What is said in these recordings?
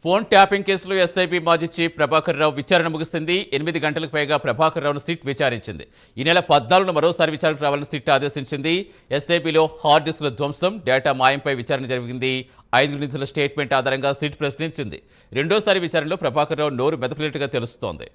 Phone tapping కేసులో SIP మాజీ chief Prabhakar Rao విచారణ ముగిసింది. 8 గంటలకు పైగా ప్రభాకర్ రావును సిట్ విచారించింది. ఈ నెల 14న మరోసారి విచారణకు రావాలని సిట్ ఆదేశించింది. ఎస్ఐపిలో హార్డ్ డిస్కుల ధ్వంసం, డేటా మాయంపై విచారణ జరిగింది. 5 నిధుల స్టేట్మెంట్ ఆధారంగా సిట్ ప్రశ్నించింది. రెండోసారి విచారణలో ప్రభాకర్ రావు నోరు మెదపలేట్టుగా తెలుస్తోంది.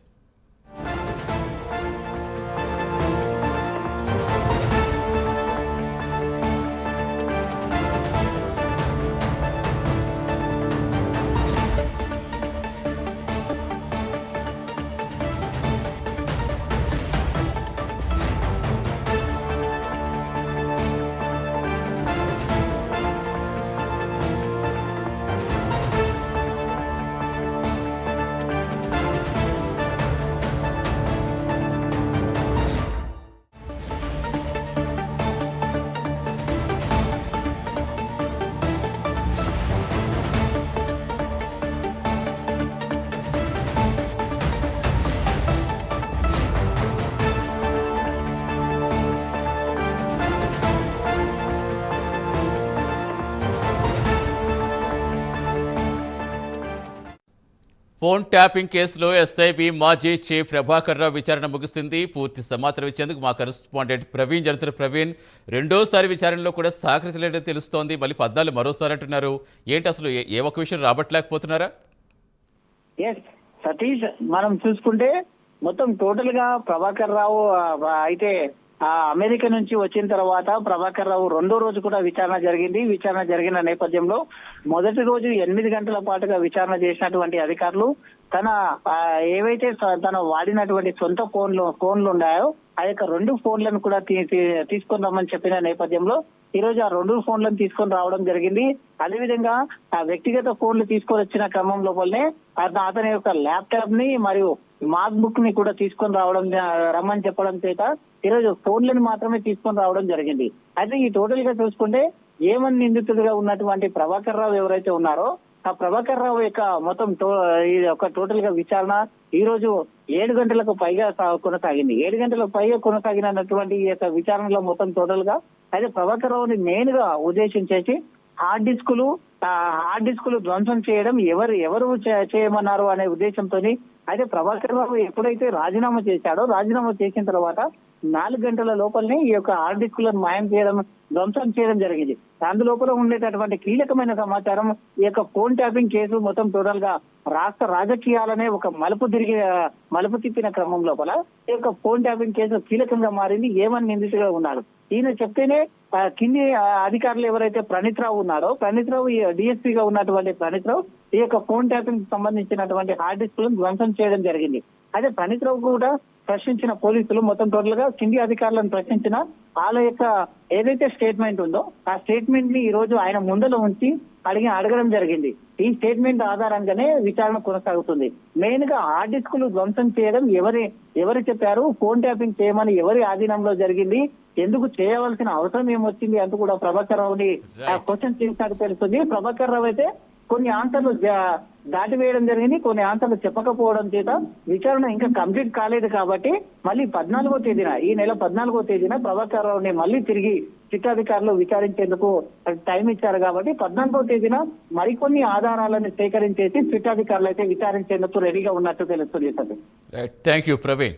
ఫోన్ ట్యాపింగ్ కేసులో ఎస్ఐబి మాజీ చీఫ్ ప్రభాకర్ రావు విచారణ ముగిసింది. పూర్తి సమాచారం ఇచ్చేందుకు మా కరెస్పాండెంట్ ప్రవీణ్ జరుగుతున్న. ప్రవీణ్, రెండోసారి విచారణలో కూడా సహకరించలేదని తెలుస్తోంది. మళ్ళీ 14 మరోసారి అంటున్నారు. ఏంటి అసలు ఏ ఒక్క విషయం రాబట్టలేకపోతున్నారా? సతీష్, మనం చూసుకుంటే మొత్తం టోటల్ గా ప్రభాకర్ రావు అయితే అమెరికా నుంచి వచ్చిన తర్వాత ప్రభాకర్ రావు రెండో రోజు కూడా విచారణ జరిగింది. విచారణ జరిగిన నేపథ్యంలో మొదటి రోజు 8 గంటల పాటుగా విచారణ చేసినటువంటి అధికారులు ఏవైతే తన వాడినటువంటి సొంత ఫోన్లు ఉన్నాయో ఆ యొక్క 2 ఫోన్లను కూడా తీసుకొని రమ్మని చెప్పిన నేపథ్యంలో ఈ రోజు ఆ 2 ఫోన్లను తీసుకొని రావడం జరిగింది. అదేవిధంగా ఆ వ్యక్తిగత ఫోన్లు తీసుకొని వచ్చిన క్రమం లోపలనే అతని యొక్క ల్యాప్టాప్ ని మరియు మాక్ బుక్ ని కూడా తీసుకొని రమ్మని చెప్పడం చేత ఈరోజు ఫోన్లను మాత్రమే తీసుకొని రావడం జరిగింది. అయితే ఈ టోటల్ గా చూసుకుంటే ఏమని నిందితుడిగా ఉన్నటువంటి ప్రభాకర్ రావు ఎవరైతే ఉన్నారో ఆ ప్రభాకర్ రావు యొక్క మొత్తం టోటల్ గా విచారణ ఈ రోజు 7 గంటలకు పైగా కొనసాగింది. 7 గంటలకు పైగా కొనసాగినటువంటి ఈ యొక్క విచారణలో మొత్తం టోటల్ గా అయితే ప్రభాకర్ రావుని మెయిన్ గా ఉద్దేశించేసి హార్డ్ డిస్కులు ధ్వంసం చేయడం ఎవరు చేయమన్నారు అనే ఉద్దేశంతో అయితే ప్రభాకర్ రావు ఎప్పుడైతే రాజీనామా చేశాడో రాజీనామా చేసిన తర్వాత 4 గంటల లోపలనే ఈ యొక్క హార్డ్ డిస్కులను ధ్వంసం చేయడం జరిగింది. అందులోపల ఉండేటటువంటి కీలకమైన సమాచారం ఈ యొక్క ఫోన్ ట్యాపింగ్ కేసు మొత్తం టోటల్ గా రాష్ట్ర రాజకీయాలనే ఒక మలుపు తిప్పిన క్రమం లోపల ఈ యొక్క ఫోన్ ట్యాపింగ్ కేసు కీలకంగా మారింది. ఏమని నిందితుగా ఉన్నారు ఈయన చెప్తేనే కింది అధికారులు ఎవరైతే ప్రణీత్ రావు ఉన్నారో డిఎస్పీగా ఉన్నటువంటి ప్రణీత్ రావు ఈ యొక్క ఫోన్ ట్యాపింగ్ సంబంధించినటువంటి హార్డ్ డిస్కులను ధ్వంసం చేయడం జరిగింది. అయితే ప్రణీత్ రావు కూడా ప్రశ్నించిన పోలీసులు మొత్తం టోటల్ గా కింది అధికారులను ప్రశ్నించిన వాళ్ళ యొక్క ఏదైతే స్టేట్మెంట్ ఉందో ఆ స్టేట్మెంట్ ని ఈ రోజు ఆయన ముందర ఉంచి అడగడం జరిగింది. ఈ స్టేట్మెంట్ ఆధారంగానే విచారణ కొనసాగుతుంది. మెయిన్ గా హార్డ్ డిస్కులు ధ్వంసం చేయడం ఎవరు చెప్పారు, ఫోన్ ట్యాపింగ్ చేయమని ఎవరి ఆధీనంలో జరిగింది, ఎందుకు చేయవలసిన అవసరం ఏమొచ్చింది అంటూ కూడా ప్రభాకర్ రావుని క్వశ్చన్ చేసినట్టు తెలుస్తుంది. ప్రభాకర్ రావు అయితే కొన్ని ఆన్సర్లు దాటివేయడం జరిగింది. కొన్ని ఆన్సర్లు చెప్పకపోవడం చేత విచారణ ఇంకా కంప్లీట్ కాలేదు కాబట్టి మళ్ళీ 14వ తేదీన ఈ నెల 14వ తేదీన ప్రభాకర్ రావుని మళ్ళీ తిరిగి చిట్టాధికారులు విచారించేందుకు టైం ఇచ్చారు కాబట్టి 14వ తేదీన మరికొన్ని ఆధారాలను సేకరించేసి చిట్టాధికారులు అయితే విచారించేందుకు రెడీగా ఉన్నట్టు తెలుస్తుంది. Thank you Praveen.